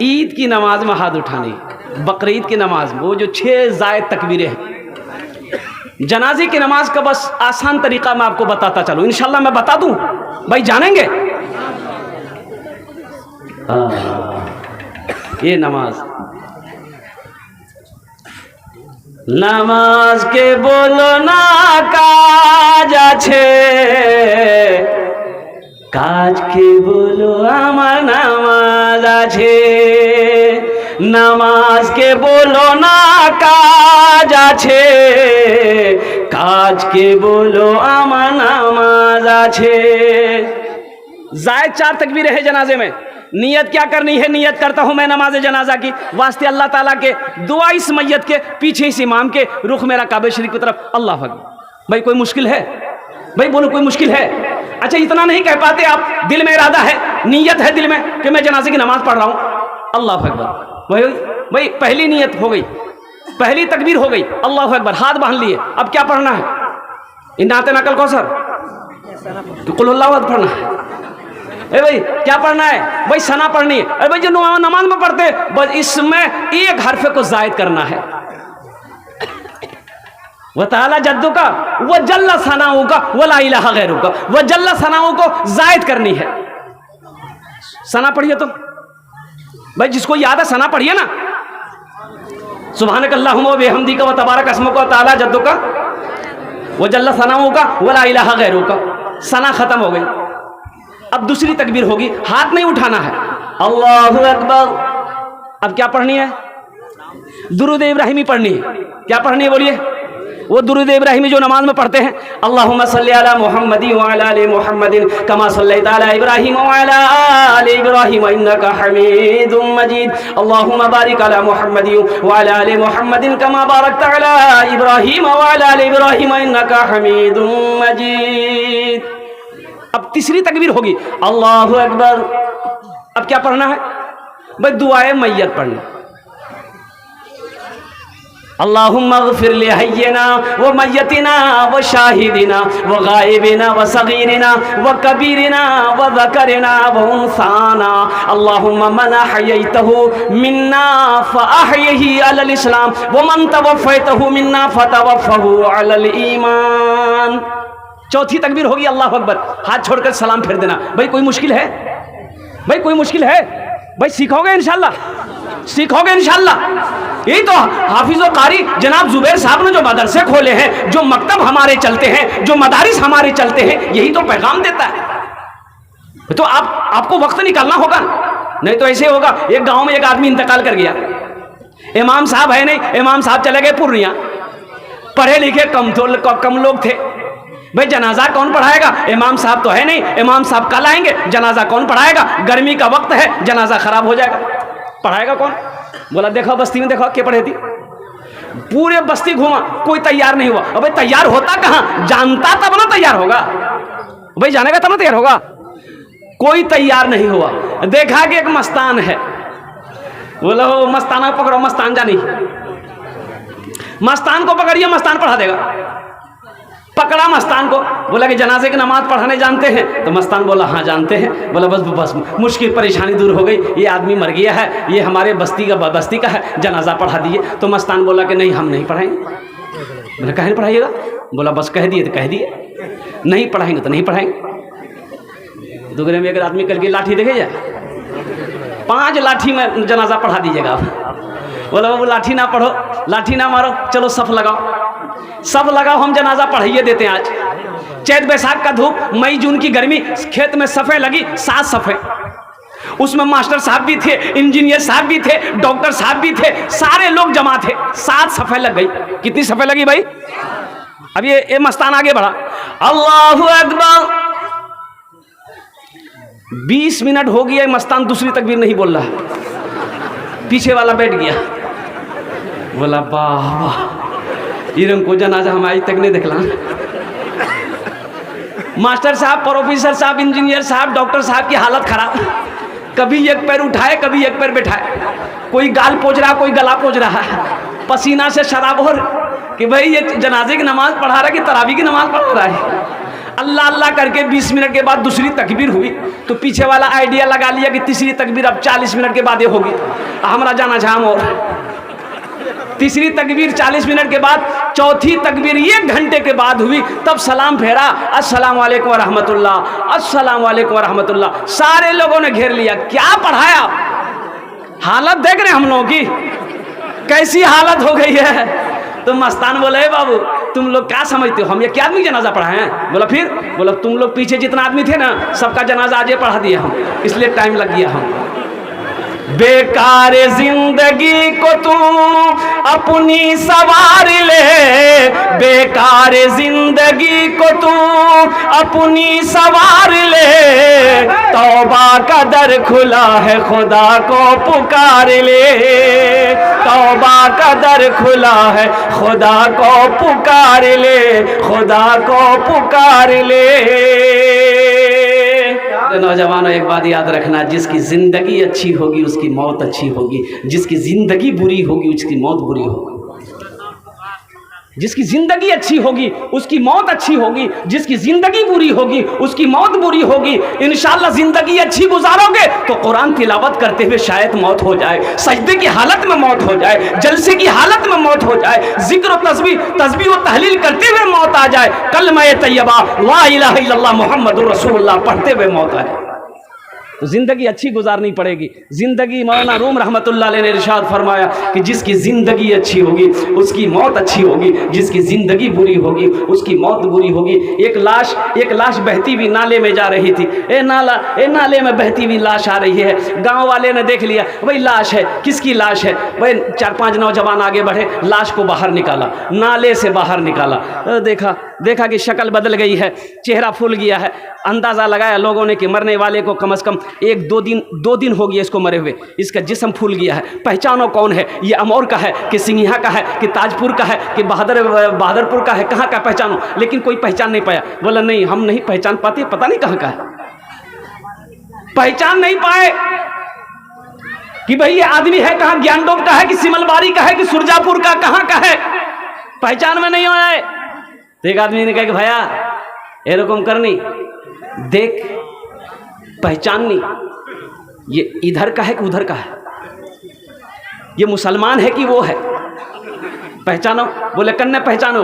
ईद की नमाज में हाथ उठाने, बकरीद की नमाज में वो जो 6 ज़ायद तकबीरें हैं, जनाजे की नमाज का बस आसान तरीका मैं आपको बताता चलूं, इंशाल्लाह मैं बता दूं भाई, जानेंगे? ये नमाज के बोलो ना काज आछे, काज के बोलो आमार नामाज आछे, नमाज के बोलो ना काज आछे, काज के बोलो आमार नामाज आछे। जायद 4 तकबीरें हैं जनाजे में। नियत क्या करनी है? नियत करता हूं मैं नमाज जनाजा की वास्ते अल्लाह ताला के, दुआ इस मैयत के, पीछे इस इमाम के, रुख मेरा काबे शरीफ की तरफ, अल्लाह अकबर। भाई कोई मुश्किल है? भाई बोलो कोई मुश्किल है? अच्छा इतना नहीं कह पाते आप, दिल में इरादा है, नियत है दिल में कि मैं जनाजे की नमाज पढ़ रहा हूं, अल्लाह अकबर। भाई पहली नियत हो गई, पहली तकबीर हो गई, अल्लाह अकबर, हाथ बांध लिए। अब क्या पढ़ना है? इन्नाते नकल कौसर तो कुल अल्लाह अकबर पढ़ना है। भाई क्या पढ़ना है? भाई सना पढ़नी है। अरे भाई जो नमाज में पढ़ते बस इसमें एक हरफे को जायद करना है। व ताला जद्दू का व जल्ला सनाऊ का व ला इलाहा गैरू का, व जल्ला सनाऊ को जायद करनी है। सना पढ़िए तो भाई, जिसको याद है सना पढ़िए ना, सुभानक अल्लाहुम्मा व बिहम्दिका व तबारक अस्मुका व ताला जद्दू का व जल्ला सनाऊ का व ला इलाहा गैरू का। सना खत्म हो गई। अब दूसरी तकबीर होगी, हाथ नहीं उठाना है, अल्लाहु अकबर। अब क्या पढ़नी है? दुरूद इब्राहिमी पढ़नी है। क्या पढ़नी है बोलिए? वो दुरूद इब्राहिमी जो नमाज में पढ़ते हैं, अल्लाहुम्मा सल्ली अला मुहम्मदिन व अला आलि मुहम्मदिन कमा सल्लैता अला इब्राहीम व अला आलि इब्राहीम इन्नका हमीदुम मजीद, अल्लाहुम्मा बारिक अला मुहम्मदिन व अला आलि मुहम्मदिन कमा बारकता अला इब्राहीम व अला आलि इब्राहीम इन्नका हमीदुम मजीद। अब तीसरी तकबीर होगी, अल्लाहु अकबर। अब क्या पढ़ना है? भाई दुआए मैयत पढ़ना, अल्लाहुम्मा ग़फ़िर li हय्यिना व मय्यतिना व शाहिदिना व गायबिना व सगीरिना व कबीरिना व ज़करिना व उन्साना, अल्लाहुम्मा मन अहयैतहु मिन्ना फ़अहयिही अलल इस्लाम व मन तवफ़्फ़ैतहु मिन्ना फ़तवफ़्फ़हु अलल ईमान। चौथी तकबीर होगी, अल्लाहु अकबर, हाथ छोड़कर सलाम फेर देना। भाई कोई मुश्किल है? भाई कोई मुश्किल है? भाई सीखोगे इंशाल्लाह, सीखोगे इंशाल्लाह। यही तो हाफिज़ कारी जनाब जुबैर साहब ने जो मदरसे खोले हैं, जो मकतब हमारे चलते हैं, जो मदारिस हमारे चलते हैं, यही तो पैगाम देता है। तो आपको वक्त निकालना होगा, नहीं तो ऐसे होगा। एक गांव में एक आदमी इंतकाल कर गया, इमाम साहब है नहीं, इमाम साहब चले गए पूर्णिया, पढ़े लिखे कम लोग थे। भाई जनाजा कौन पढ़ाएगा? इमाम साहब तो है नहीं, इमाम साहब कल आएंगे, जनाजा कौन पढ़ाएगा? गर्मी का वक्त है, जनाजा खराब हो जाएगा, पढ़ाएगा कौन? बोला देखो बस्ती में देखो क्या पढ़े थी, पूरे बस्ती घूमा, कोई तैयार नहीं हुआ। अबे तैयार होता कहाँ? जानता तब ना तैयार होगा, भाई जानेगा तब ना तैयार होगा। कोई तैयार नहीं हुआ। देखा कि एक मस्तान है, बोला हो मस्ताना पकड़ो, मस्तान जानी, मस्तान को पकड़िए, मस्तान पढ़ा देगा। पकड़ा मस्तान को, बोला कि जनाजे की नमाज पढ़ाने जानते हैं? तो मस्तान बोला हाँ जानते हैं। बोला बस मुश्किल परेशानी दूर हो गई, ये आदमी मर गया है, ये हमारे बस्ती का है, जनाजा पढ़ा दिए। तो मस्तान बोला कि नहीं हम नहीं पढ़ाएंगे। बोला कहे नहीं पढ़ाइएगा? बोला बस कह दिए तो कह दिए, नहीं पढ़ाएंगे तो नहीं पढ़ाएंगे। दुगरे में अगर आदमी कल की लाठी देखे जाए, 5 लाठी में जनाजा पढ़ा दीजिएगा। बोला वो लाठी ना पढ़ो, लाठी ना मारो, चलो सफ लगाओ, सब लगाओ, हम जनाजा पढ़ाइए देते हैं। आज चैत बैसाख का धूप, मई जून की गर्मी, खेत में सफ़े लगी, 7 सफ़े, उसमें मास्टर साहब भी थे, इंजीनियर साहब भी थे, डॉक्टर साहब भी थे, सारे लोग जमा थे, 7 सफ़े लग गई। कितनी सफ़े लगी भाई? अब ये मस्तान आगे बढ़ा, अल्लाहु अकबर। 20 मिनट हो गया, मस्तान दूसरी तकबीर नहीं बोल रहा, पीछे वाला बैठ गया। बोला वाह वाह, इरम को जनाजा हम आज तक नहीं देखला। मास्टर साहब, प्रोफेसर साहब, इंजीनियर साहब, डॉक्टर साहब की हालत खराब, कभी एक पैर उठाए, कभी एक पैर बैठाए, कोई गाल पोंछ रहा, कोई गला पोंछ रहा है, पसीना से शराब हो कि भाई ये जनाजे की नमाज पढ़ा रहा है कि तरावी की नमाज पढ़ा रहा है। अल्लाह अल्लाह करके 20 मिनट के बाद दूसरी तकबीर हुई तो पीछे वाला आइडिया लगा लिया कि तीसरी तकबीर अब 40 मिनट के बाद ये होगी। हमारा जाना झाम और तीसरी तकबीर 40 मिनट के बाद, चौथी तकबीर 1 घंटे के बाद हुई, तब सलाम फेरा, अस्सलाम वालेकुम व रहमतुल्लाह, अस्सलाम वालेकुम व रहमतुल्लाह। सारे लोगों ने घेर लिया, क्या पढ़ाया? हालत देख रहे हम लोगों की कैसी हालत हो गई है। तो मस्तान बोले बाबू तुम लोग क्या समझते हो, हम ये क्या आदमी जनाजा पढ़ाए हैं? बोला फिर? बोला तुम लोग पीछे जितना आदमी थे ना सबका जनाजा आज पढ़ा दिए हम, इसलिए टाइम लग गया हम। बेकार जिंदगी को तू अपनी सवार ले, बेकार जिंदगी को तू अपनी सवार ले, तौबा का दर खुला है खुदा को पुकार ले, तौबा का दर खुला है खुदा को पुकार ले, खुदा को पुकार ले। तो नौजवानों एक बात याद रखना, जिसकी ज़िंदगी अच्छी होगी उसकी मौत अच्छी होगी, जिसकी ज़िंदगी बुरी होगी उसकी मौत बुरी होगी। जिसकी ज़िंदगी अच्छी होगी उसकी मौत अच्छी होगी, जिसकी ज़िंदगी बुरी होगी उसकी मौत बुरी होगी। इंशाअल्लाह ज़िंदगी अच्छी गुजारोगे तो कुरान तिलावत करते हुए शायद मौत हो जाए, सजदे की हालत में मौत हो जाए, जलसे की हालत में मौत हो जाए, जिक्र और तस्बीह और तहलील करते हुए मौत आ जाए, कलमा तैयबा ला इलाहा इल्लल्लाह मुहम्मदुर रसूलुल्लाह पढ़ते हुए मौत आए। तो ज़िंदगी अच्छी गुजारनी पड़ेगी। ज़िंदगी मौलाना रूम रहमतुल्लाह अलैह ने इरशाद फरमाया कि जिसकी ज़िंदगी अच्छी होगी उसकी मौत अच्छी होगी, जिसकी ज़िंदगी बुरी होगी उसकी मौत बुरी होगी। एक लाश बहती हुई नाले में जा रही थी। नाले में बहती हुई लाश आ रही है। गांव वाले ने देख लिया, भाई लाश है, किसकी लाश है? भाई 4-5 नौजवान आगे बढ़े, लाश को बाहर निकाला, नाले से बाहर निकाला। देखा कि शक्ल बदल गई है, चेहरा फूल गया है। अंदाज़ा लगाया लोगों ने कि मरने वाले को कम से कम 1-2 दिन हो गया इसको मरे हुए, इसका जिस्म फूल गया है। पहचानो कौन है, ये अमौर का है कि सिंघिया का है कि ताजपुर का है कि बहादुरपुर का है, कहाँ का पहचानो? लेकिन कोई पहचान नहीं पाया। बोला नहीं हम नहीं पहचान पाते, पता नहीं कहाँ का है, पहचान नहीं पाए कि भाई ये आदमी है कहाँ, ज्ञानडोब का है कि सिमलबारी का है कि सुरजापुर का, कहाँ का है, पहचान में नहीं आए। तो एक आदमी ने कहा कि भैया ए रकम करनी, देख पहचाननी, ये इधर का है कि उधर का है, ये मुसलमान है कि वो है, पहचानो। बोले कन्ने पहचानो,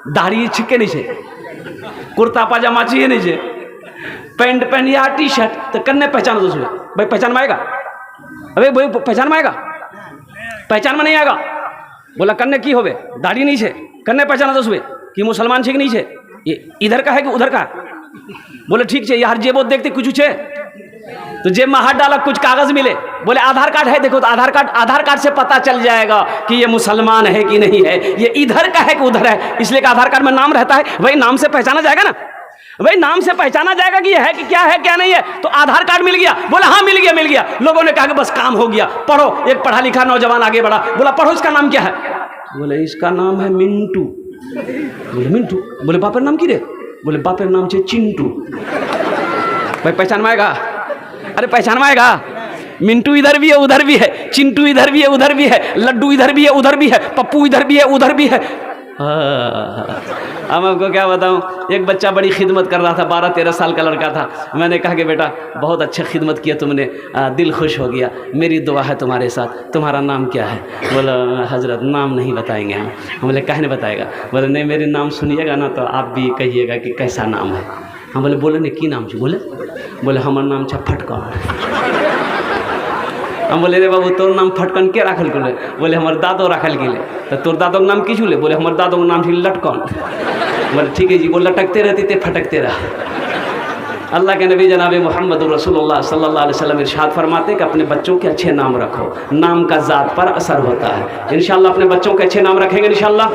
दाढ़ी छिके नीचे, कुर्ता पाजामा चाहिए नीचे, पैंट या टी शर्ट, तो कन्ने पहचानो दूसरे। भाई पहचान में आएगा? अबे भाई पहचान में आएगा? पहचान में नहीं आएगा। बोला कन्ने की होवे, दाढ़ी नीचे, कन्ने पहचानो दूसरे कि मुसलमान छे कि नीचे, ये इधर का है कि उधर का? बोले ठीक है यार, जेबो देखते कुछ है तो जेब में हाथ डाला, कुछ कागज मिले। बोले आधार कार्ड है, देखो तो आधार कार्ड से पता चल जाएगा कि ये मुसलमान है कि नहीं है, ये इधर का है कि उधर है। इसलिए आधार कार्ड में नाम रहता है, भाई नाम से पहचाना जाएगा ना, भाई नाम से पहचाना जाएगा कि ये है कि क्या है क्या नहीं है। तो आधार कार्ड मिल गया। बोला हाँ मिल गया। लोगों ने कहा कि बस काम हो गया, पढ़ो। एक पढ़ा लिखा नौजवान आगे बढ़ा, बोला पढ़ो इसका नाम क्या है? बोले इसका नाम है मिंटू। बोले मिंटू? बोले बापर नाम की रे? बोले बापर नाम छे चिंटू। भाई पहचान में आएगा? अरे पहचान में आएगा? मिंटू इधर भी है उधर भी है, चिंटू इधर भी है उधर भी है, लड्डू इधर भी है उधर भी है, पप्पू इधर भी है उधर भी है। अब आपको क्या बताऊं, एक बच्चा बड़ी खिदमत कर रहा था, 12-13 साल का लड़का था। मैंने कहा कि बेटा बहुत अच्छा खिदमत किया तुमने, दिल खुश हो गया, मेरी दुआ है तुम्हारे साथ, तुम्हारा नाम क्या है? बोला हजरत नाम नहीं बताएंगे हम। बोले काहे नहीं बताएगा? बोले नहीं मेरे नाम सुनिएगा ना तो आप भी कहिएगा कि कैसा नाम है। हम बोले नहीं की नाम छे? बोले हमार नाम छे फटकन। हम बोले रे बाबू तोर नाम फटकन के राखल गेले? बोले हमार दादो राखल गेले। तो तोर दादो के नाम की छुले? बोले हमार दादो के नाम थी लटकन। बोले ठीक है जी, वो लटकते रहती थे फटकते रहा। अल्लाह के नबी जनाब मोहम्मद रसूलुल्लाह सल्लल्लाहु अलैहि वसल्लम इरशाद फरमाते कि अपने बच्चों के अच्छे नाम रखो, नाम का ज़ात पर असर होता है। इंशाअल्लाह अपने बच्चों के अच्छे नाम रखेंगे इंशाअल्लाह।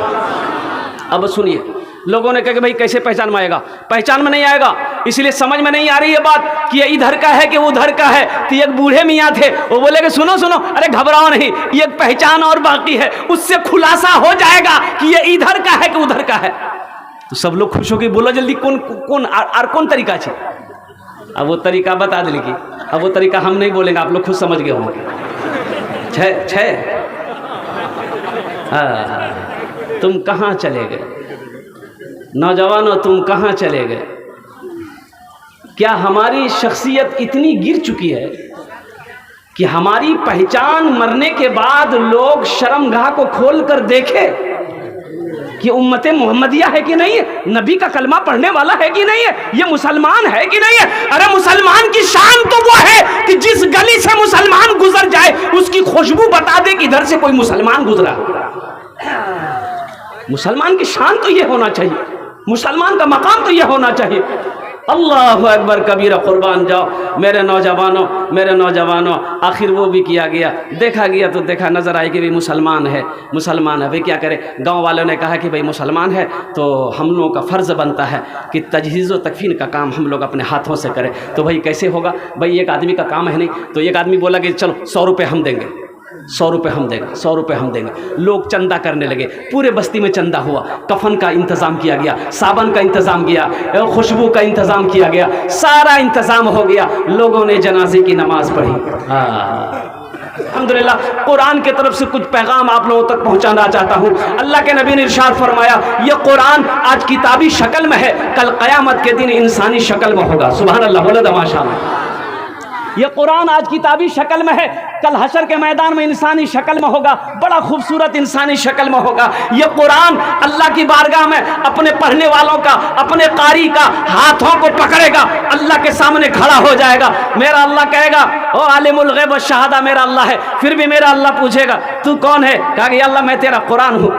अब सुनिए, लोगों ने कहा कि भाई कैसे पहचान में आएगा? पहचान में नहीं आएगा, इसलिए समझ में नहीं आ रही है बात कि ये इधर का है कि उधर का है। तो एक बूढ़े मियाँ थे, वो बोले कि सुनो, अरे घबराओ नहीं, ये पहचान और बाकी है, उससे खुलासा हो जाएगा कि ये इधर का है कि उधर का है। तो सब लोग खुश हो गए, बोलो जल्दी कौन तरीका है? अब वो तरीका बता दिली कि अब वो तरीका हम नहीं बोलेंगे, आप लोग खुद समझ गए होंगे। तुम कहाँ चले गए नौजवानों, तुम कहाँ चले गए? क्या हमारी शख्सियत इतनी गिर चुकी है कि हमारी पहचान मरने के बाद लोग शर्मगाह को खोल कर देखे कि उम्मत मोहम्मदिया है कि नहीं है, नबी का कलमा पढ़ने वाला है कि नहीं है, ये मुसलमान है कि नहीं है। अरे मुसलमान की शान तो वो है कि जिस गली से मुसलमान गुजर जाए उसकी खुशबू बता दे कि इधर से कोई मुसलमान गुजरा। मुसलमान की शान तो ये होना चाहिए, मुसलमान का मकाम तो ये होना चाहिए। अल्लाह अकबर कबीरा, कुर्बान जाओ मेरे नौजवानों। आखिर वो भी किया गया, देखा गया तो देखा, नज़र आई कि भाई मुसलमान है भाई क्या करें। गांव वालों ने कहा कि भाई मुसलमान है तो हम लोगों का फ़र्ज़ बनता है कि तजहीज़ व तकफ़ीन का काम हम लोग अपने हाथों से करें। तो भाई कैसे होगा, भाई एक आदमी का काम है नहीं। तो एक आदमी बोला कि चलो 100 रुपये हम देंगे, 100 रुपये हम देंगे, 100 रुपये हम देंगे। लोग चंदा करने लगे, पूरे बस्ती में चंदा हुआ, कफन का इंतज़ाम किया गया, साबन का इंतज़ाम किया, खुशबू का इंतज़ाम किया गया, सारा इंतज़ाम हो गया। लोगों ने जनाजे की नमाज़ पढ़ी। अल्हम्दुलिल्लाह, कुरान की तरफ से कुछ पैगाम आप लोगों तक पहुंचाना चाहता हूं। अल्लाह के नबी ने इरशाद फरमाया, ये कुरान आज किताबी शक्ल में है, कल क़यामत के दिन इंसानी शक्ल में होगा। सुभान अल्लाह, बोले तो माशाअल्लाह। ये कुरान आज किताबी शक्ल में है, कल हशर के मैदान में इंसानी शक्ल में होगा, बड़ा खूबसूरत इंसानी शक्ल में होगा। ये कुरान अल्लाह की बारगाह में अपने पढ़ने वालों का, अपने कारी का हाथों को पकड़ेगा, अल्लाह के सामने खड़ा हो जाएगा। मेरा अल्लाह कहेगा, ओ आलिमुल गैब व शहादा मेरा अल्लाह है। फिर भी मेरा अल्लाह पूछेगा, तू कौन है? कहा कि अल्लाह मैं तेरा कुरान हूँ।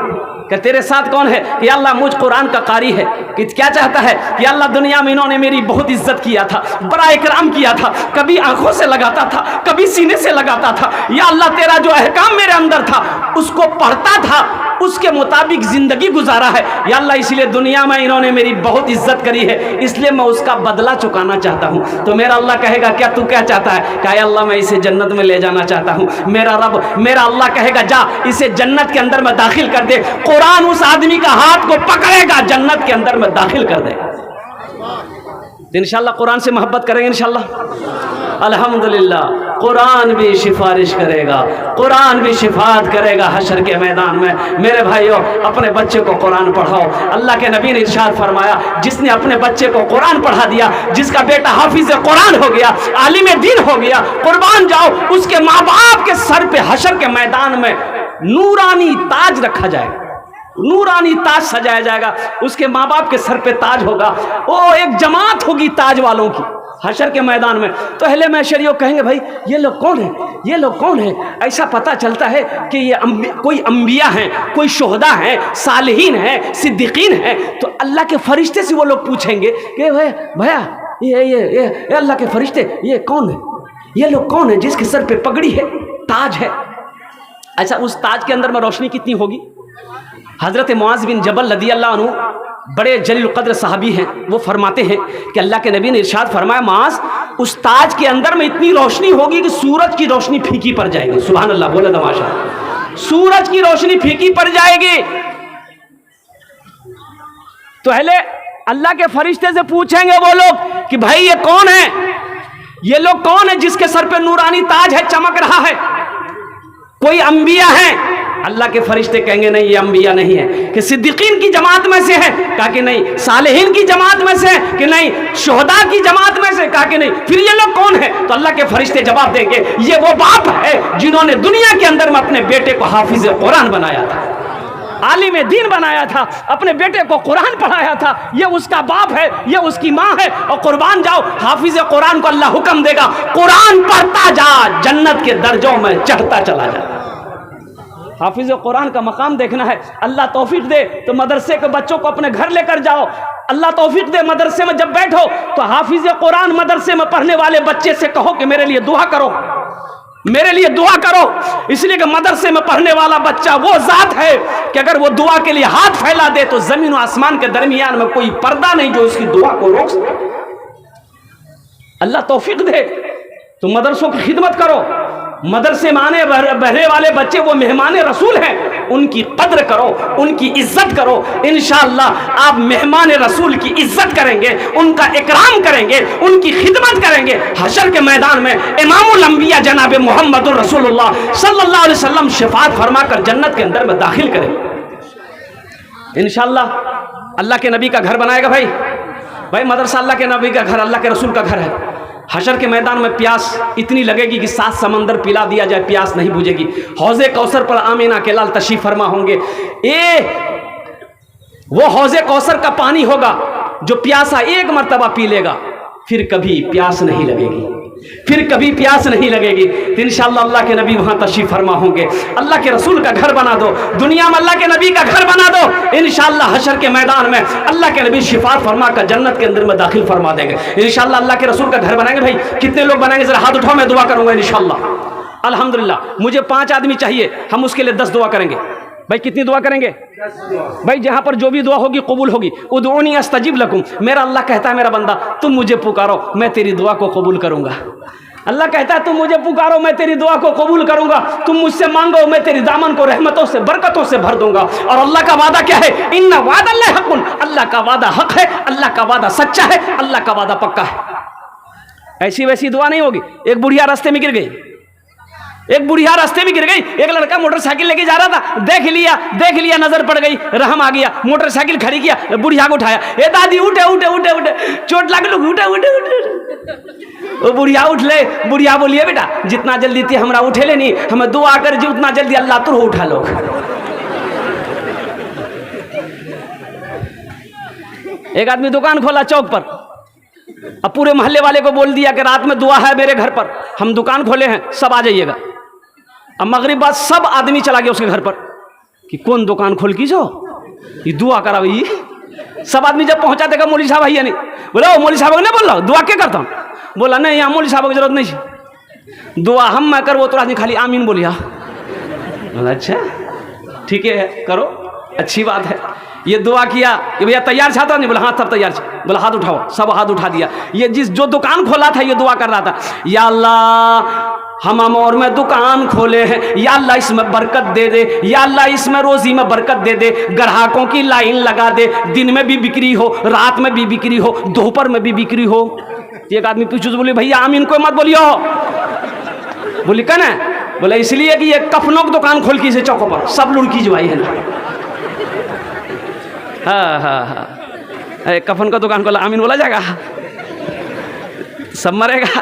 कि तेरे साथ कौन है? कि अल्लाह मुझ कुरान का कारी है। कि क्या चाहता है? कि अल्लाह दुनिया में इन्होंने मेरी बहुत इज्जत किया था, बड़ा इकराम किया था, कभी आंखों से लगाता था, कभी सीने से लगाता था। या अल्लाह तेरा जो अहकाम मेरे अंदर था उसको पढ़ता था, उसके मुताबिक जिंदगी गुजारा है। या अल्लाह इसलिए दुनिया में इन्होंने मेरी बहुत इज्जत करी है, इसलिए मैं उसका बदला चुकाना चाहता हूँ। तो मेरा अल्लाह कहेगा, क्या तू क्या चाहता है? कहा अल्लाह मैं इसे जन्नत में ले जाना चाहता हूँ। मेरा रब, मेरा अल्लाह कहेगा, जा इसे जन्नत के अंदर में दाखिल कर दे। कुरान उस आदमी का हाथ को पकड़ेगा, जन्नत के अंदर में दाखिल कर देगा। तो इंशाल्लाह कुरान से मोहब्बत करेंगे इंशाल्लाह। अल्हम्दुलिल्लाह, कुरान भी सिफारिश करेगा, कुरान भी शिफात करेगा हशर के मैदान में। मेरे भाइयों, अपने बच्चे को कुरान पढ़ाओ। अल्लाह के नबी ने इरशाद फरमाया, जिसने अपने बच्चे को कुरान पढ़ा दिया, जिसका बेटा हाफिज कुरान हो गया, आलिम दीन हो गया, कुर्बान जाओ, उसके माँ बाप के सर पे हशर के मैदान में नूरानी ताज रखा जाएगा, नूरानी ताज सजाया जाएगा, उसके माँ बाप के सर पे ताज होगा। वो एक जमात होगी ताज वालों की हशर के मैदान में। तो अहले महशरियों कहेंगे, भाई ये लोग कौन है, ये लोग कौन है? ऐसा पता चलता है कि ये कोई अंबिया हैं, कोई शुहदा हैं, सालिहीन हैं, सिद्दीकीन हैं। तो अल्लाह के फरिश्ते से वो लोग पूछेंगे कि भैया ये अल्लाह के फरिश्ते, ये कौन है, ये लोग कौन है जिसके सर पे पगड़ी है, ताज है? अच्छा, उस ताज के अंदर में रोशनी कितनी होगी? हज़रत मुआज़ बिन जबल रज़ियल्लाहु अन्हु बड़े जलील क़द्र सहाबी हैं, वो फरमाते हैं कि अल्लाह के नबी ने इरशाद फरमाया, मुआज़ उस ताज के अंदर में इतनी रोशनी होगी कि सूरज की रोशनी फीकी पड़ जाएगी। सुभान अल्लाह, बोले तो माशाअल्लाह। सूरज की रोशनी फीकी पड़ जाएगी। तो पहले अल्लाह के फरिश्ते से पूछेंगे वो लोग कि भाई ये कौन है, ये लोग कौन है जिसके सर पे नूरानी ताज है, चमक रहा है? कोई अंबिया है? अल्लाह के फरिश्ते कहेंगे नहीं, ये अंबिया नहीं है। कि सिद्दीकीन की जमात में से है? कहा कि नहीं। सालेहीन की जमात में से है? कि नहीं। शुहदा की जमात में से? कहा कि नहीं। फिर ये लोग कौन है? तो अल्लाह के फरिश्ते जवाब देंगे, ये वो बाप है जिन्होंने दुनिया के अंदर में अपने बेटे को हाफिज कुरान बनाया था, आलिम दीन बनाया था, अपने बेटे को कुरान पढ़ाया था। ये उसका बाप है, ये उसकी माँ है। और कुर्बान जाओ, हाफिज कुरान को अल्लाह हुक्म देगा, कुरान पढ़ता जा, जन्नत के दर्जों में चढ़ता चला जा। हाफिज कुरान का मकाम देखना है, अल्लाह तौफीक दे तो मदरसे के बच्चों को अपने घर लेकर जाओ। अल्लाह तौफीक दे, मदरसे में जब बैठो तो हाफिज कुरान मदरसे में पढ़ने वाले बच्चे से कहो कि मेरे लिए दुआ करो, मेरे लिए दुआ करो। इसलिए कि मदरसे में पढ़ने वाला बच्चा वो जात है कि अगर वो दुआ के लिए हाथ फैला दे तो जमीन और आसमान के दरमियान में कोई पर्दा नहीं जो उसकी दुआ को रोक सके। अल्लाह तौफीक दे तो मदरसों की खिदमत करो। मदरसे में आने बहने वाले बच्चे वो मेहमान रसूल हैं, उनकी कद्र करो, उनकी इज्जत करो। इंशाअल्लाह आप मेहमान रसूल की इज्जत करेंगे, उनका इकराम करेंगे, उनकी खिदमत करेंगे। हशर के मैदान में इमामुल अंबिया जनाब मोहम्मदुर रसूलुल्लाह सल्लल्लाहु अलैहि वसल्लम शफाअत फरमाकर जन्नत के अंदर में दाखिल करेंगे इंशाअल्लाह। अल्लाह के नबी का घर बनाएगा भाई, भाई मदरसा अल्लाह के नबी का घर, अल्लाह के रसूल का घर है। हशर के मैदान में प्यास इतनी लगेगी कि 7 समंदर पिला दिया जाए, प्यास नहीं बुझेगी। हौज़े कौसर पर आमीना के लाल तशरीफ फरमा होंगे। वो हौज़े कौसर का पानी होगा जो प्यासा एक मर्तबा पी लेगा, फिर कभी प्यास नहीं लगेगी, फिर कभी प्यास नहीं लगेगी। तो इंशाअल्लाह अल्लाह के नबी वहाँ तशरीफ फरमा होंगे। अल्लाह के रसूल का घर बना दो, दुनिया में अल्लाह के नबी का घर बना दो, इंशाअल्लाह हशर के मैदान में अल्लाह के नबी शिफात फरमा कर जन्नत के अंदर में दाखिल फरमा देंगे। इंशाअल्लाह अल्लाह के रसूल का घर बनाएंगे। भाई कितने लोग बनाएंगे, जरा हाथ उठाओ, मैं दुआ करूँगा इंशाअल्लाह। अल्हम्दुलिल्लाह, मुझे 5 आदमी चाहिए, हम उसके लिए 10 दुआ करेंगे। भाई कितनी दुआ करेंगे? भाई जहाँ पर जो भी दुआ होगी कबूल होगी। उदऊनी अस्तजिब लकुम, मेरा अल्लाह कहता है मेरा बंदा तुम मुझे पुकारो मैं तेरी दुआ को कबूल करूँगा। अल्लाह कहता है तुम मुझे पुकारो मैं तेरी दुआ को कबूल करूँगा, तुम मुझसे मांगो मैं तेरी दामन को रहमतों से बरकतों से भर दूंगा। और अल्लाह का वादा क्या है? इन्ना वादल्लाहि हक़्क़ुन, अल्लाह का वादा हक है, अल्लाह का वादा सच्चा है, अल्लाह का वादा पक्का है। ऐसी वैसी दुआ नहीं होगी। एक बुढ़िया रास्ते में गिर गई, एक बुढ़िया रास्ते में गिर गई, एक लड़का मोटरसाइकिल लेके जा रहा था, देख लिया नजर पड़ गई, रहम आ गया, मोटरसाइकिल खड़ी किया, बुढ़िया को उठाया, ए दादी उठे उठे उठे उठे, चोट लग लो, उठे उठे उठे। वो बुढ़िया उठ ले, बुढ़िया बोलिए बेटा जितना जल्दी थी हमरा उठे ले नहीं, हमें दुआ कर जी उतना जल्दी अल्लाह तुर उठा लो। एक आदमी दुकान खोला चौक पर, अब पूरे मोहल्ले वाले को बोल दिया कि रात में दुआ है मेरे घर पर, हम दुकान खोले हैं, सब आ जाइएगा। अब मगरिब बाद सब आदमी चला गया उसके घर पर कि कौन दुकान खोल की जो ये दुआ करा भाई। सब आदमी जब पहुंचा देखा मौलवी साहब है नहीं, बोला ओ मौलवी साहब ने बोल रहा दुआ क्या करता हूँ, बोला नहीं यहाँ मौलवी साहब की जरूरत नहीं, दुआ हम मैं कर वो तो आदमी खाली आमीन बोलिया। बोला अच्छा ठीक है करो, अच्छी बात है। ये दुआ किया कि भैया तैयार छाता नहीं, बोला हाँ सब तैयार, बोला हाथ उठाओ, सब हाथ उठा दिया। ये जो दुकान खोला था ये दुआ कर रहा था, या अल्लाह हम अमौर में दुकान खोले हैं, या अल्लाह इसमें बरकत दे दे, या अल्लाह इसमें रोजी में बरकत दे दे, ग्राहकों की लाइन लगा दे, दिन में भी बिक्री हो, रात में भी बिक्री हो, दोपहर में भी बिक्री हो। एक आदमी पीछे से बोले भैया आमीन कोई मत बोलियो, बोली कन है, बोला इसलिए कि ये कफनों की दुकान खोल की से चौकों पर सब लुड़की जवाई है ना। हाँ हाँ हाँ कफन का दुकान खोला आमीन बोला जाएगा, सब मरेगा।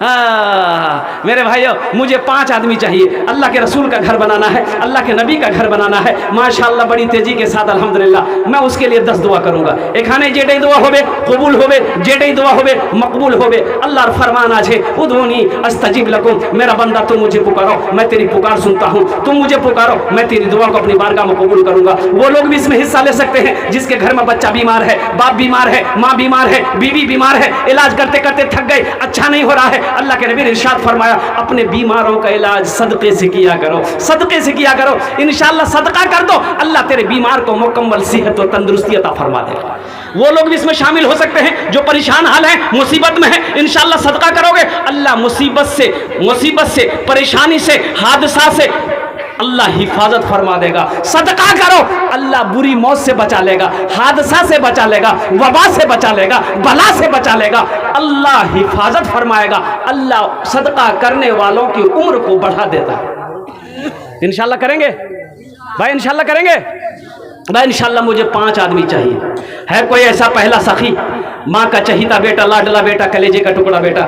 हाँ मेरे भाइयों मुझे 5 आदमी चाहिए, अल्लाह के रसूल का घर बनाना है, अल्लाह के नबी का घर बनाना है माशाअल्लाह बड़ी तेजी के साथ अल्हम्दुलिल्लाह। मैं उसके लिए 10 दुआ करूँगा। एखाने जेटे दुआ होबे कबूल होबे, जेटे दुआ होबे मकबूल होबे। अल्लाहर फरमान आज है उदऊनी अस्तजिब लकुम, मेरा बंदा तुम मुझे पुकारो मैं तेरी पुकार सुनता हूँ, तुम मुझे पुकारो मैं तेरी दुआ को अपनी बारगाह में कबूल करूँगा। वो लोग भी इसमें हिस्सा ले सकते हैं जिसके घर में बच्चा बीमार है, बाप बीमार है, माँ बीमार है, बीवी बीमार है, इलाज करते करते थक गए, अच्छा नहीं हो रहा है। अल्लाह के नबी ने इरशाद फरमाया अपने बीमारों का इलाज सदके से किया करो, सदके से किया करो। इंशाअल्लाह सदका कर दो, अल्लाह तेरे बीमार को मुकम्मल सेहत और तंदुरुस्ती अता फरमा देगा। वो लोग भी इसमें शामिल हो सकते हैं जो परेशान हाल है, मुसीबत में है, इंशाअल्लाह सदका करोगे अल्लाह मुसीबत से परेशानी से हादसा से अल्लाह हिफाजत फरमा देगा। सदका करो अल्लाह बुरी मौत से बचा लेगा, हादसा से बचा लेगा, वबा से बचा लेगा, बला से बचा लेगा, अल्लाह हिफाजत फरमाएगा। अल्लाह सदका करने वालों की उम्र को बढ़ा देता है। इंशाअल्लाह करेंगे भाई, इंशाअल्लाह करेंगे भाई। इंशाअल्लाह मुझे 5 आदमी चाहिए। है कोई ऐसा पहला सखी, माँ का चहीता बेटा, लाडला बेटा, कलेजे का टुकड़ा बेटा,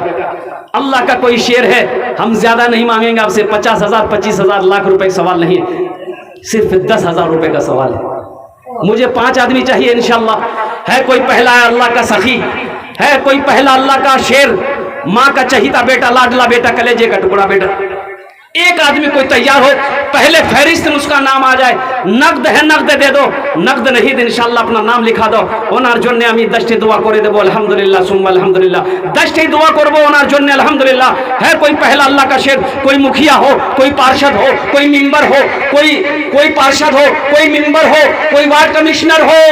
अल्लाह का कोई शेर है, हम ज्यादा नहीं मांगेंगे आपसे, 50,000 25,000 लाख रुपए का सवाल नहीं है, सिर्फ 10,000 रुपए का सवाल है। मुझे 5 आदमी चाहिए इंशाअल्लाह। है कोई पहला अल्लाह का सखी, है कोई पहला अल्लाह का शेर, माँ का चहीता बेटा, लाडला बेटा, कलेजे का टुकड़ा बेटा। एक आदमी कोई तैयार हो, पहले फहरिस्त में उसका नाम आ जाए। नकद है नकद दे दो, नकद नहीं दे इंशाअल्लाह अपना नाम लिखा दो। ओनार जन्य আমি 10টি दुआ করে দেব আলহামদুলিল্লাহ সুম্মা আলহামদুলিল্লাহ। 10টি दुआ করব ওনার জন্য আলহামদুলিল্লাহ। है कोई पहला अल्लाह का शेर, कोई मुखिया हो, कोई पार्षद हो, कोई मेंबर हो, कोई पार्षद हो, कोई मेंबर हो, कोई वार्ड कमिश्नर हो,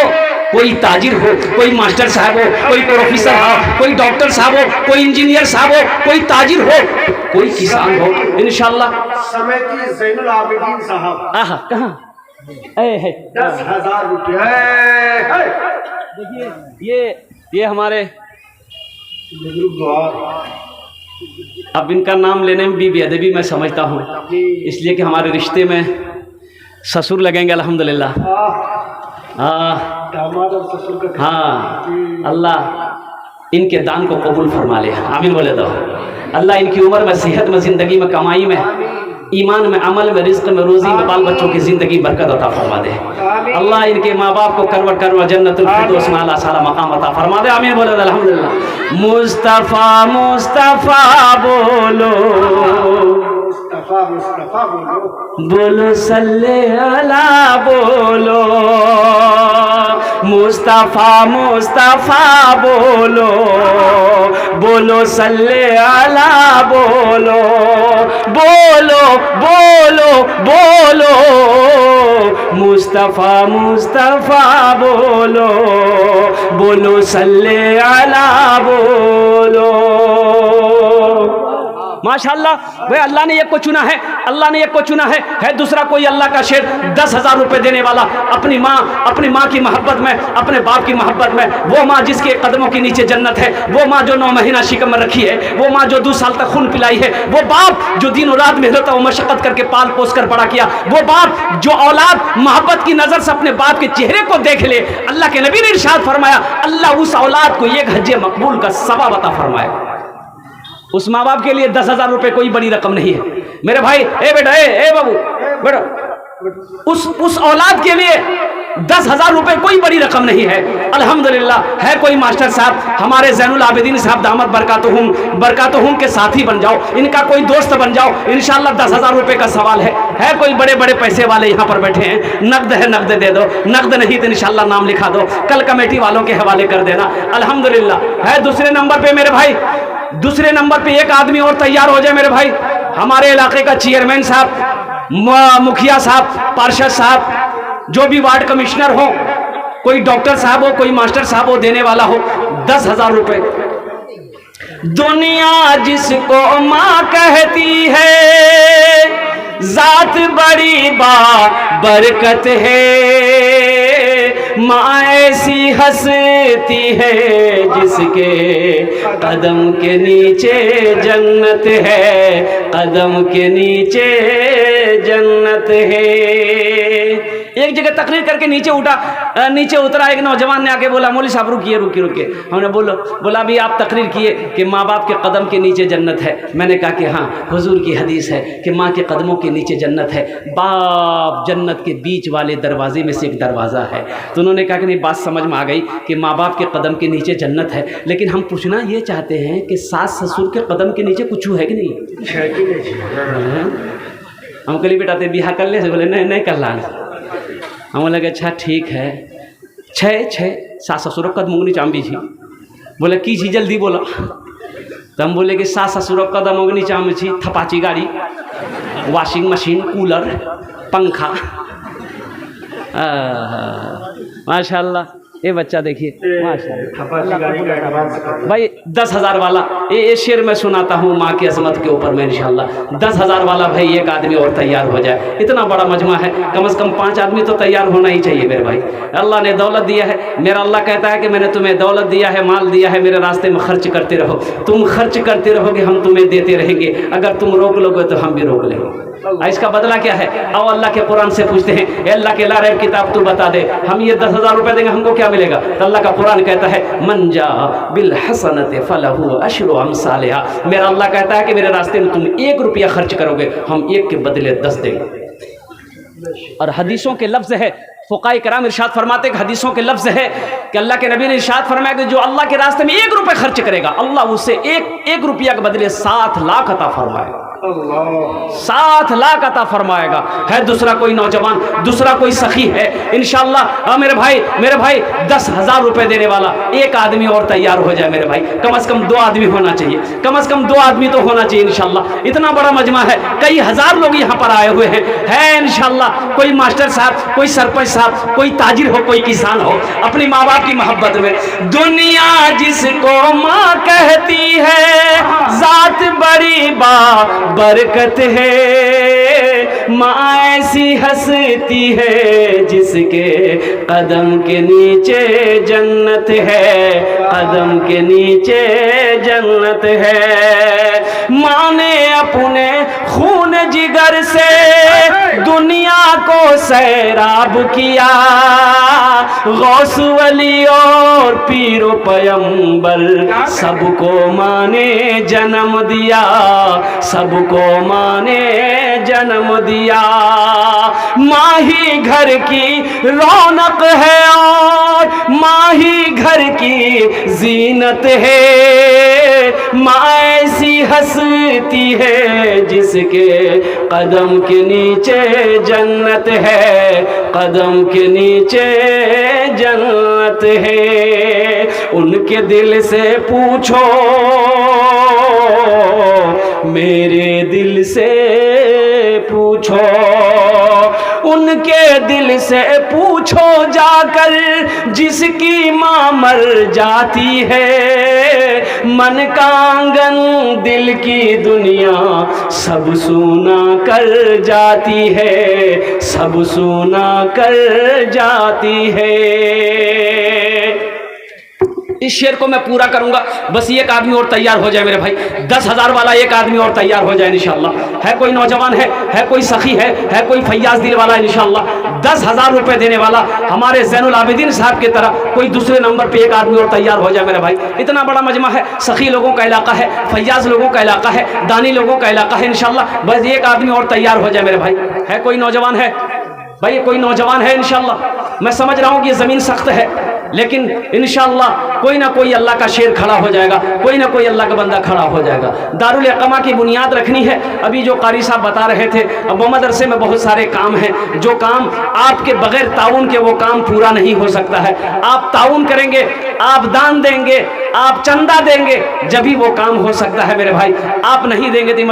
कोई ताजिर हो, कोई मास्टर साहब हो, कोई प्रोफेसर हो, कोई डॉक्टर साहब हो, कोई इंजीनियर साहब हो, कोई ताजिर हो, कोई किसान हो इंशाअल्लाह। समेती ज़ैनुल आबिदीन साहब। आहा कहाँ है 10,000 रुपये। देखिए ये हमारे, अब इनका नाम लेने में भी बेअदबी मैं समझता हूँ, इसलिए कि हमारे रिश्ते में ससुर लगेंगे अल्हम्दुलिल्लाह। दामाद और ससुर का हाँ, अल्लाह इनके दान को कबूल फरमा ले, आमीन बोले दो। अल्लाह इनकी उम्र में, सेहत में, ज़िंदगी में, कमाई में, ईमान में, अमल में, रिज्क में, रोज़ी में, बाल बच्चों की ज़िंदगी बरकत अता फरमा दे। अल्लाह इनके माँ बाप को करवट करवट जन्नतुल फिरदौस में आला साला मकाम अता फरमा दे, आमीन बोले दो। अल्हम्दुलिल्लाह। मुस्तफ़ा मुस्तफ़ा बोलो, मुस्तफा मुस्तफा बोलो, बोलो सल्ले अला बोलो, मुस्तफ़ा मुस्तफ़ा बोलो, बोलो सल्ले अला बोलो, बोलो बोलो बोलो, मुस्तफ़ा मुस्तफ़ा बोलो, बोलो सल्ले अला बोलो। माशाअल्लाह भाई, अल्लाह ने एक को चुना है, अल्लाह ने एक को चुना है दूसरा कोई अल्लाह का शेर 10,000 रुपए देने वाला, अपनी माँ की मोहब्बत में, अपने बाप की मोहब्बत में, वो माँ जिसके कदमों के नीचे जन्नत है, वो माँ जो 9 महीना शिकम में रखी है, वो माँ जो 2 साल तक खून पिलाई है, वो बाप जो दिन और रात मेहनत और मशक्कत करके पाल पोस कर बड़ा किया, वो बाप जो औलाद मोहब्बत की नजर से अपने बाप के चेहरे को देख ले, अल्लाह के नबी ने इरशाद फरमाया, अल्लाह उस औलाद को 1 हज्जे मकबूल का सवाब अता फरमाए। उस माँ बाप के लिए 10,000 रुपए कोई बड़ी रकम नहीं है मेरे भाई। ए बेटा, ए बाबू बेटा, उस औलाद के लिए 10,000 रुपए कोई बड़ी रकम नहीं है। अल्हम्दुलिल्लाह है कोई मास्टर साहब, हमारे ज़ैनुल आबिदीन साहब दामत बरकातुहुम के साथी बन जाओ, इनका कोई दोस्त बन जाओ, इंशाल्लाह 10,000 रुपए का सवाल है कोई बड़े बड़े पैसे वाले यहाँ पर बैठे हैं, नकद है नकद दे दो, नकद नहीं तो इंशाल्लाह नाम लिखा दो, कल कमेटी वालों के हवाले कर देना। अल्हम्दुलिल्लाह है। दूसरे नंबर पे मेरे भाई, दूसरे नंबर पे एक आदमी और तैयार हो जाए मेरे भाई, हमारे इलाके का चेयरमैन साहब, मुखिया साहब, पार्षद साहब, जो भी वार्ड कमिश्नर हो, कोई डॉक्टर साहब हो, कोई मास्टर साहब हो, देने वाला हो 10,000 रुपए। दुनिया जिसको माँ कहती है, जात बड़ी बरकत है, माँ ऐसी हंसती है जिसके कदम के नीचे जन्नत है, कदम के नीचे जन्नत है। एक जगह तकरीर करके नीचे उतरा एक नौजवान ने आके बोला, मौलवी साहब रुकिए। हमने बोला भी आप तकरीर किए कि माँ बाप के कदम के नीचे जन्नत है। मैंने कहा कि हाँ, हुजूर की हदीस है कि माँ के कदमों के नीचे जन्नत है, बाप जन्नत के बीच वाले दरवाजे में से एक दरवाज़ा है। तो उन्होंने कहा कि नहीं, बात समझ में आ गई कि माँ बाप के कदम के नीचे जन्नत है, लेकिन हम पूछना ये चाहते हैं कि सास ससुर के कदम के नीचे कुछ है कि नहीं? हम कल बेटा ते बिहा कर ले, बोले नहीं कर ला। हम लगे अच्छा ठीक है, छः सास ससुर कदम नीचा भी छी। बोले की छी जल्दी बोला। तो हम बोले कि सास ससुर कदम नीचा में छी थपाची गाड़ी, वॉशिंग मशीन, कूलर, पंखा। माशाल्लाह ये बच्चा देखिए माशाल्लाह भाई 10,000 वाला ये शेर मैं सुनाता हूँ माँ की अजमत के ऊपर में इंशाल्लाह। 10,000 वाला भाई एक आदमी और तैयार हो जाए, इतना बड़ा मजमा है, कम से कम 5 आदमी तो तैयार होना ही चाहिए मेरे भाई। अल्लाह ने दौलत दिया है, मेरा अल्लाह कहता है कि मैंने तुम्हें दौलत दिया है, माल दिया है, मेरे रास्ते में खर्च करते रहो। तुम खर्च करते रहोगे, हम तुम्हें देते रहेंगे, अगर तुम रोक लोगे तो हम भी रोक लेंगे। इसका बदला क्या है? आओ अल्लाह के कुरान से पूछते हैं, अल्लाह के लारैब किताब तू बता दे, हम ये 10,000 रुपए देंगे, हमको क्या मिलेगा? तो अल्लाह का कुरान कहता है मन जा बिल हसनत फलहु अशरु अमसालिहा। मेरा अल्लाह कहता है कि मेरे रास्ते में तुम 1 रुपया खर्च करोगे, हम 1 के बदले 10 देंगे। और हदीसों के लफ्ज़ है, फुक़ाए कराम इरशाद फरमाते कि हदीसों के लफ्ज़ है कि अल्लाह के नबी ने इरशाद फरमाया कि जो अल्लाह के रास्ते में 1 रुपये खर्च करेगा, अल्लाह उसे 1 रुपया के बदले 7 लाख अता फरमाएगा। 7 लाख अता फरमाएगा। है दूसरा कोई नौजवान, दूसरा कोई सखी है इंशाअल्लाह मेरे भाई 10,000 रुपए देने वाला एक आदमी और तैयार हो जाए मेरे भाई। कम से कम 2 आदमी होना चाहिए, कम से कम 2 आदमी तो होना चाहिए इंशाअल्लाह। इतना बड़ा मजमा है, कई हज़ार लोग यहाँ पर आए हुए हैं इंशाअल्लाह। कोई मास्टर साहब, कोई सरपंच साहब, कोई ताजिर हो, कोई किसान हो, अपनी माँ बाप की मोहब्बत में। दुनिया जिसको माँ कहती है, जात बड़ी बरकत है, माँ ऐसी हंसती है जिसके कदम के नीचे जन्नत है, कदम के नीचे जन्नत है। माँ ने अपने खून जिगर से दुनिया को सैराब किया, गौस वली और पीरो पैगंबर सबको माने जन्म दिया, सबको माने जन्म दिया। माही घर की रौनक है और माही घर की जीनत है, माँ ऐसी हंसती है जिसके कदम के नीचे जन्नत है, कदम के नीचे जन्नत है। उनके दिल से पूछो, मेरे दिल से पूछो, उनके दिल से पूछो जाकर जिसकी माँ मर जाती है। मन का आंगन दिल की दुनिया सब सूना कर जाती है, सब सूना कर जाती है। इस शेर को मैं पूरा करूंगा, बस एक आदमी और तैयार हो जाए मेरे भाई, 10,000 वाला एक आदमी और तैयार हो जाए इंशाअल्लाह। है कोई नौजवान, है कोई सखी, है कोई फैयाज दिल वाला इंशाअल्लाह 10,000 रुपए देने वाला हमारे ज़ैनुल आबिदीन साहब की तरह कोई दूसरे नंबर पे एक आदमी और तैयार हो जाए मेरे भाई। इतना बड़ा मजमा है, सखी लोगों का इलाका है, फैयाज लोगों का इलाका है, दानी लोगों का इलाका है इंशाअल्लाह। बस एक आदमी और तैयार हो जाए मेरे भाई। है कोई नौजवान, है भाई, कोई नौजवान है इंशाअल्लाह। मैं समझ रहा हूँ कि ये ज़मीन सख्त है, लेकिन इंशाअल्लाह कोई ना कोई अल्लाह का शेर खड़ा हो जाएगा, कोई ना कोई अल्लाह का बंदा खड़ा हो जाएगा। दारुल इक़ामा की बुनियाद रखनी है। अभी जो कारी साहब बता रहे थे, अब वो मदरसे में बहुत सारे काम हैं, जो काम आपके बगैर ताउन के वो काम पूरा नहीं हो सकता है। आप ताउन करेंगे, आप दान देंगे, आप चंदा देंगे, जब भी वो काम हो सकता है मेरे भाई। आप नहीं देंगे तो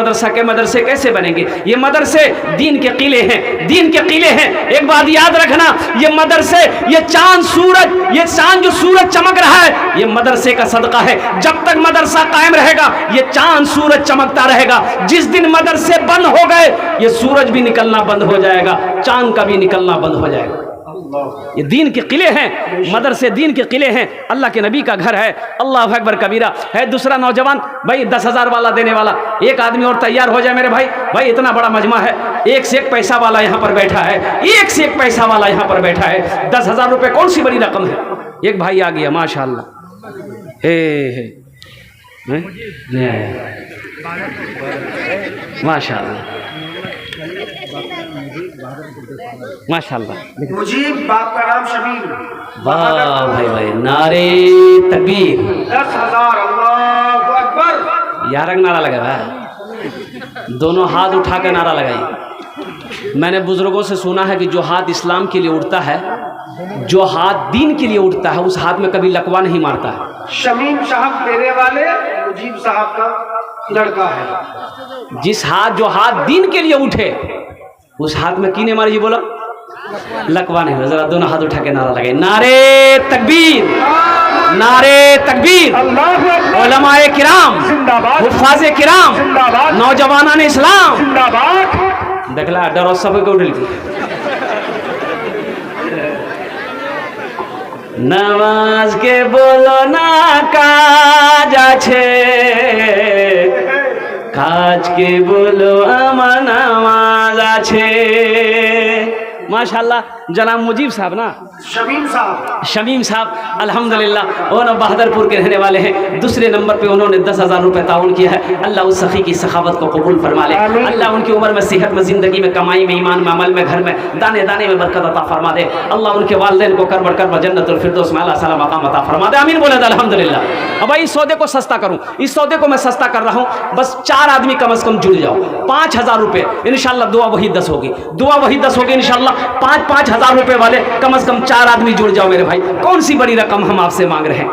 मदरसे कैसे बनेंगे? ये मदरसे दीन के किले हैं, दीन के किले हैं। एक बात याद रखना, ये मदरसे, ये चांद सूरज, ये चांद जो सूरज चमक रहा है, ये मदरसे का सदका है। जब तक मदरसा कायम रहेगा ये चांद सूरज चमकता रहेगा। जिस दिन मदरसे बंद हो गए ये सूरज भी निकलना बंद हो जाएगा, चांद का भी निकलना बंद हो जाएगा। ये दीन के किले हैं, मदरसे दीन के किले हैं, अल्लाह के नबी का घर है। अल्लाह अकबर कबीरा। है दूसरा नौजवान भाई 10,000 वाला देने वाला एक आदमी और तैयार हो जाए मेरे भाई। भाई इतना बड़ा मजमा है, एक से एक पैसा वाला यहाँ पर बैठा है, एक से एक पैसा वाला यहाँ पर बैठा है। 10,000 रुपये कौन सी बड़ी रकम है? एक भाई आ गया माशाअल्लाह। माशाअल्लाह माशाअल्लाह। मुजीब, बाप का नाम शमीम। वाह भाई भाई, नारे तकबीर। 10,000 अल्लाहु अकबर। यारंग नारा लगा है, दोनों हाथ उठा कर नारा लगाई। मैंने बुजुर्गों से सुना है कि जो हाथ इस्लाम के लिए उठता है, जो हाथ दीन के लिए उठता है, उस हाथ में कभी लकवा नहीं मारता है। शमीम साहब देने वाले मुजीब साहब का लड़का है। जो हाथ दीन के लिए उठे उस हाथ में कीने मारी जी बोला लकवा नहीं। जरा दोनों हाथ उठा के नारा लगे, नारे तकबीर, नारे तकबीर। उलमाए किराम, हुफ्फाज़े किराम, नौजवानान इस्लाम देखला डरो सब के उठल। नमाज के बोलो ना काज आछे, काज के बोलो आमा नामाज आछे। माशाअल्लाह जनाब मुजीब साहब ना, शमीम साहब अल्हम्दुलिल्लाह, वो ना बहादुरपुर के रहने वाले हैं। दूसरे नंबर पे उन्होंने 10,000 रुपये ताउन किया है। अल्लाह उस सखी की सखावत को कबूल फरमा ले। अल्लाह उनकी उम्र में, सेहत में, ज़िंदगी में, कमाई में, ईमान में, अमल में, घर में, दाने दाने में बरकत अता फरमा दे। अल्लाह उनके वालिदैन को कर बढ़कर जन्नतुल फिरदौस में आला साला मकाम अता फरमा दे। आमीन बोले अल्हम्दुलिल्लाह। अब भाई इस सौदे को सस्ता करूँ, इस सौदे को मैं सस्ता कर रहा हूँ। बस 4 आदमी कम से कम जुड़ जाओ। 5,000 रुपये इंशाअल्लाह, दुआ वही 10 होगी, दुआ वही 10 होगी इंशाअल्लाह। 5-5 हज़ार रुपये वाले कम से कम 4 आदमी जुड़ जाओ मेरे भाई। कौन सी बड़ी रकम हम आपसे मांग रहे हैं?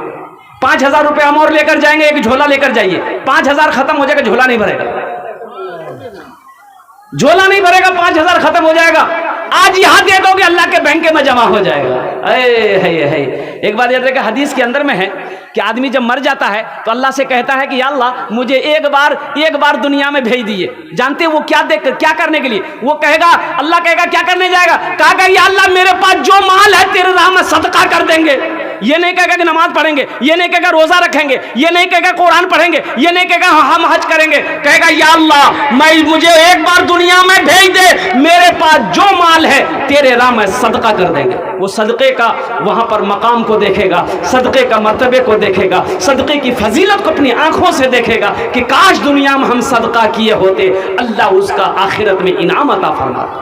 5,000 रुपये हम और लेकर जाएंगे, एक झोला लेकर जाइए। 5,000 खत्म हो जाएगा, झोला नहीं भरेगा, झोला नहीं भरेगा, 5,000 खत्म हो जाएगा। आज यहाँ दे दोगे अल्लाह के बैंक में जमा हो जाएगा। एक बात याद रखिए, हदीस के अंदर में है कि आदमी जब मर जाता है तो अल्लाह से कहता है कि या अल्लाह मुझे एक बार दुनिया में भेज दिए। जानते हैं वो क्या करने के लिए? वो कहेगा, अल्लाह कहेगा क्या करने जाएगा? कहेगा या अल्लाह मेरे पास जो माल है तेरे राह में सदका कर देंगे। ये नहीं कहेगा कि नमाज पढ़ेंगे, ये नहीं कहेगा रोजा रखेंगे, ये नहीं कहेगा कुरान पढ़ेंगे, ये नहीं कहेगा हम हज करेंगे। कहेगा या अल्लाह मुझे एक बार दुनिया में भेज दे, मेरे पास जो माल है तेरे राह में सदका कर देंगे। वो सदक़े का वहाँ पर मकाम को देखेगा, सदक़े का मर्तबे को देखेगा, सदक़े की फजीलत को अपनी आंखों से देखेगा कि काश दुनिया में हम सदका किए होते, अल्लाह उसका आखिरत में इनाम अता फरमाता।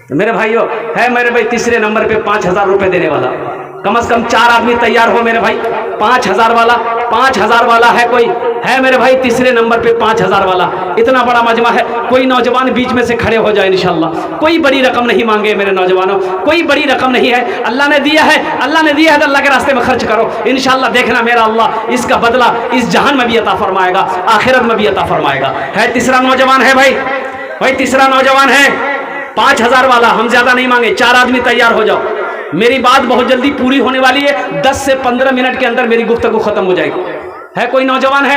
तो मेरे भाइयों, है मेरे भाई तीसरे नंबर पे 5,000 रुपए देने वाला, कम से कम 4 आदमी तैयार हो मेरे भाई। 5,000 वाला है कोई? है मेरे भाई तीसरे नंबर पे 5,000 वाला। इतना बड़ा मजमा है, कोई नौजवान बीच में से खड़े हो जाए इंशाल्लाह। कोई बड़ी रकम नहीं मांगे मेरे नौजवानों, कोई बड़ी रकम नहीं है, अल्लाह ने दिया है, अल्लाह ने दिया है तो अल्लाह के रास्ते में खर्च करो। इंशाल्लाह देखना मेरा अल्लाह इसका बदला इस जहान में भी अता फरमाएगा, आखिरत में भी अता फरमाएगा। है तीसरा नौजवान है भाई तीसरा नौजवान है 5,000 वाला। हम ज्यादा नहीं मांगे, 4 आदमी तैयार हो जाओ। मेरी बात बहुत जल्दी पूरी होने वाली है, 10 से 15 मिनट के अंदर मेरी गुफ्तगू खत्म हो जाएगी। है कोई नौजवान है?